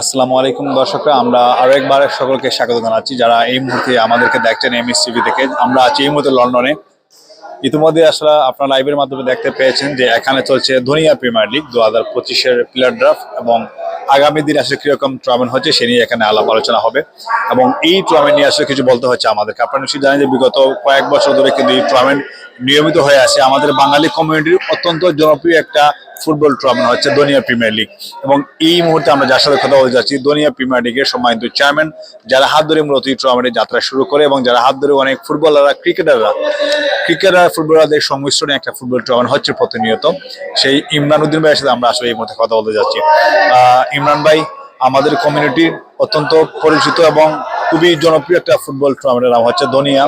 আসসালামু আলাইকুম দর্শকরা, আমরা আরো একবার সকলকে স্বাগত জানাচ্ছি যারা এই মুহূর্তে আমাদেরকে দেখছেন এমএস টিভি থেকে। আমরা আছি এই মুহূর্তে লন্ডনে। ইতিমধ্যে আসলে আপনারা লাইভের মাধ্যমে দেখতে পেয়েছেন যে এখানে চলছে দুনিয়া প্রিমিয়ার লিগ 2025-এর প্লেয়ার ড্রাফট এবং আগামী দিন আসলে কিরকম টুর্নামেন্ট হচ্ছে সে নিয়ে এখানে আলাপ আলোচনা হবে এবং এই টুর্নামেন্ট নিয়ে আসলে কিছু বলতে হচ্ছে আমাদেরকে। আপনারা নিশ্চয়ই জানেন যে বিগত কয়েক বছর ধরে কিন্তু এই টুর্নামেন্ট নিয়মিত হয়ে আসে। আমাদের বাঙালি কমিউনিটির অত্যন্ত জনপ্রিয় একটা ফুটবল টুর্নামেন্ট হচ্ছে দুনিয়া প্রিমিয়ার লিগ এবং এই মুহূর্তে আমরা যার সাথে কথা বলতে যাচ্ছি দুনিয়া প্রিমিয়ার লিগের সম্মানিত চেয়ারম্যান, যারা হাত ধরে মূলত এই টুর্নামেন্টের যাত্রা শুরু করে এবং যারা হাত ধরে অনেক ফুটবলাররা ফুটবলারদের সংমিশ্রণে একটা ফুটবল টুর্নামেন্ট হচ্ছে প্রতিনিয়ত। সেই ইমরান উদ্দিন ভাইয়ের সাথে আমরা আসলে এই মুহূর্তে কথা বলতে যাচ্ছি। ইমরান ভাই, আমাদের কমিউনিটির অত্যন্ত পরিচিত এবং খুবই জনপ্রিয় একটা ফুটবল টুর্নামেন্টের নাম হচ্ছে দুনিয়া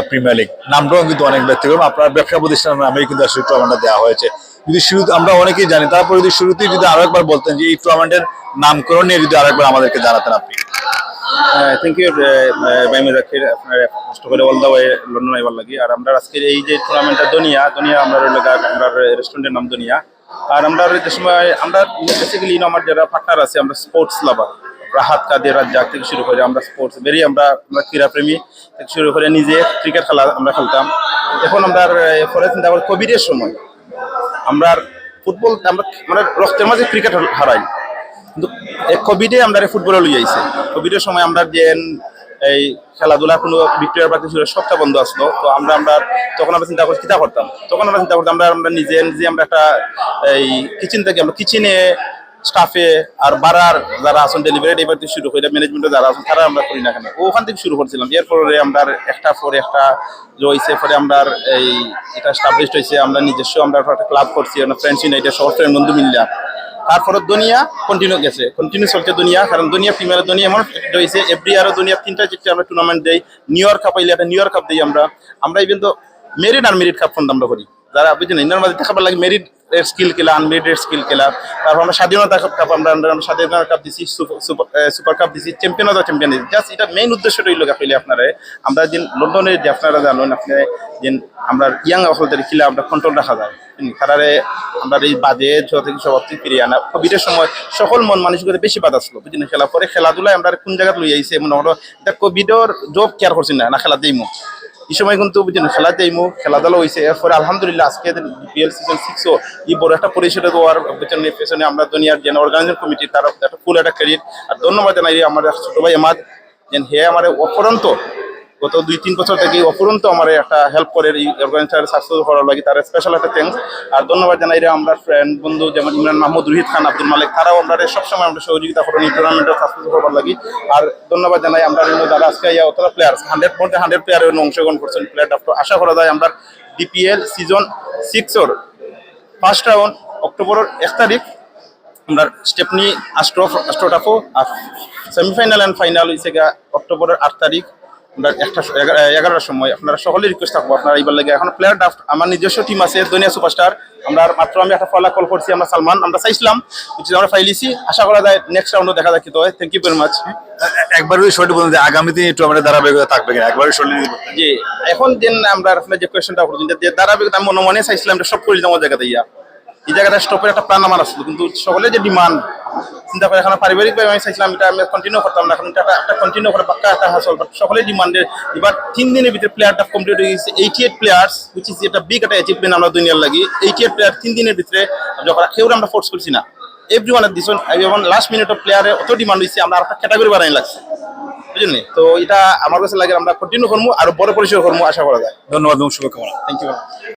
প্রিমিয়ার লিগ। নামটাও কিন্তু অনেক ব্যক্তিগত, আপনার ব্যবসা প্রতিষ্ঠানের নামেই কিন্তু আসলে টুর্নামেন্টটা দেওয়া হয়েছে। যদি শুরুতে আমরা অনেকেই জানি, তারপরে যদি শুরুতেই যদি আরো একবার বলতেন যে এই টুর্নামেন্টের নামকরণ নিয়ে যদি আরেকবার আমাদেরকে জানাতেন আপনি। থ্যাংক ইউ বাইমে জাকির, আপনার কষ্ট করে অল দা ওয়ে লন্ডন আইবার লাগি। আর আমরা আজকের এই যে টুর্নামেন্টটা দুনিয়া আমরা আমরা রেস্টুরেন্টের নাম দুনিয়া। আর আমরা যে সময় আমরা বেসিক্যালি আমার যারা পার্টনার আছে, আমরা স্পোর্টস লাভার, রাহাত কাদের রাজ্জাক থেকে শুরু করে আমরা স্পোর্টস আমরা ক্রীড়াপ্রেমী থেকে শুরু করে নিজে ক্রিকেট খেলা আমরা খেলতাম। এখন আমরা পরে চিন্তা করি কোভিডের সময় আমরা ফুটবল আমরা রক্তের মাঝে ক্রিকেট হারাই, কিন্তু কোভিডে আমরা ফুটবলে লই আইছে। কোভিডের সময় আমরা যে এই খেলাধুলা কোনো ভিক্টোরিয়ার পার্কে ছিল, সবটা বন্ধ আসলো। তো আমরা তখন আমরা চিন্তা করতাম আমরা নিজে আমরা একটা এই কিচেন থেকে আমরা কিচেনে স্টাফে আর বাড়ার যারা আছেন ডেলিভারি ড্রাইভার থেকে শুরু করে ম্যানেজমেন্টে যারা আছেন তারা আমরা করি না কেন, ওখান থেকে শুরু করছিলাম। এরপরে আমরা একটা হয়েছে, পরে আমরা এই এটা স্টাবলিশড হয়েছে। আমরা নিজস্ব আমরা একটা ক্লাব করছি, ফ্রেন্ডস ইউনাইটেড সব ফ্রেন্ড বন্ধু মিললাম। তারপরে দুনিয়া কন্টিনিউ চলছে দুনিয়া, কারণ দুনিয়া প্রিমিয়ার দুনিয়া এমন হয়েছে এভরি ইয়ারও দুনিয়া 3টা আমরা টুর্নামেন্ট দেই। নিউ ইয়র্ক কাপ আইলে একটা নিউ ইয়র্ক কাপ দিই আমরা ইভেন তো মেরিট আর মেরিট কাপ আমরা করি। যারা বুঝছেন ইন্ডিয়ার মাঝে দেখাবার লাগে মেরিট এর স্কিল খেলা, আনমেরিটেড স্কিল খেলা। তারপর আমরা স্বাধীনতা কাপ আমরা স্বাধীনতা কাপ দিচ্ছি, সুপার কাপ দিচ্ছি, চ্যাম্পিয়ন দিচ্ছি। জাস্ট এটা মেইন উদ্দেশ্যটা হইল পেলে আপনারা আমরা যে লন্ডনের যে আপনারা জানেন আপনি যে আমরা ইয়াং অফলদের খেলা আমরা কন্ট্রোল রাখা যায়। তারারে আমরা এই বাজে থেকে সব ফিরিয়ে আনা। কোভিডের সময় সকল মন মানসিকতা বেশি বাধা ছিল, বুঝলেন। খেলা পরে খেলাধুলায় আমরা কোন জায়গায় লই আইছে মনে হলো এটা কোভিডের জব কেয়ার করছি না খেলা দিইমু এই সময় কিন্তু বুঝলেন খেলা দিইমু, খেলাধুলা হয়েছে। এরপরে আলহামদুলিল্লাহ আজকে বিপিএল সিজন 6 এই বড় একটা পরিষদে দেওয়ার পেছনে আমরা দুনিয়ার যে অর্গানাইজেশন কমিটি তার একটা ফুল একটা ক্রেডিট আর ধন্যবাদ জানাই আমার ছোট ভাই এমাদ, যেন হে আমার অপরন্ত গত 2-3 বছর থেকে অপরন্ত আমার একটা হেল্প করে এই অর্গানাইজেশন সাকসেস করার লাগে, তার স্পেশাল একটা থ্যাঙ্কস। আর ধন্যবাদ জানাই আমরা ফ্রেন্ড বন্ধু যেমন ইমরান মাহমুদ, রোহিত খান, আব্দুল মালিক, তারাও আমরা সবসময় আমরা সহযোগিতা করেন এই টুর্নামেন্টের সাকসেস করার লাগে। আর ধন্যবাদ জানাই আমরা যারা আজকে অতটা প্লেয়ার 100 প্লেয়ার অংশগ্রহণ করছেন প্লেয়ার ড্রাফট। আশা করা যায় আমরা ডিপিএল সিজন 6 ফার্স্ট রাউন্ড অক্টোবরের 1 তারিখ আমরা স্টেপনি আস্ট্রোটাফো আর সেমিফাইনাল অ্যান্ড ফাইনাল হয়েছে অক্টোবরের 8 তারিখ আমরা 11টার সময়। আপনারা সকলেই রিকোয়েস্ট থাকবো আপনারা এইবার লাগে। এখন প্লেয়ার ড্রাফট আমার নিজস্ব টিম আছে দুনিয়া সুপারস্টার। আমরা মাত্র আমি একটা ফলা কল করছি, আমরা সালমান আমরা চাইছিলাম আমরা ফাইলিছি। আশা করা যায় নেক্সট রাউন্ডে দেখা যায় কি হয়। Thank you very much. একবার শর্টে বলুন যে আগামী দিন টুর্নামেন্টের ধারাবাহিকতা থাকবে কিনা, একবারই শর্টে জি। এখন দিন আমরা আসলে যে কোয়েশ্চেনটা করছি যে ধারাবাহিকতা আমি মনে চাইছিলাম এটা সব করে দিতাম ওই জায়গাতে এই জায়গাটা স্টপের একটা প্ল্যান আমার আসলো, কিন্তু সকলের যে ডিমান্ড চিন্তা করে এখন পারিবারিকভাবে আমি চাইছিলাম এটা আমি কন্টিনিউ করতাম না, এখন একটা কন্টিনিউ করে পাক্কা একটা হাসল। বাট সকলের ডিমান্ডে এবার 3 দিনের ভিতরে প্লেয়ারটা কমপ্লিট হয়ে গেছে 88 প্লেয়ার্স, হুইচ ইজ একটা বিগ একটা অ্যাচিভমেন্ট আমরা দুনিয়ার লাগি। 88 প্লেয়ার 3 দিনের ভিতরে যখন কেউ আমরা ফোর্স করছি না, এভরিওয়ান এর দিছন। এবং লাস্ট মিনিট প্লেয়ারে অত ডিমান্ড হয়েছে আমরা একটা ক্যাটাগরি বানাই লাগছে, বুঝলেন। তো এটা আমার কাছে লাগে আমরা কন্টিনিউ করবো আর বড় পরিসর করবো আশা করা যায়। ধন্যবাদ এবং শুভকামনা। Thank you.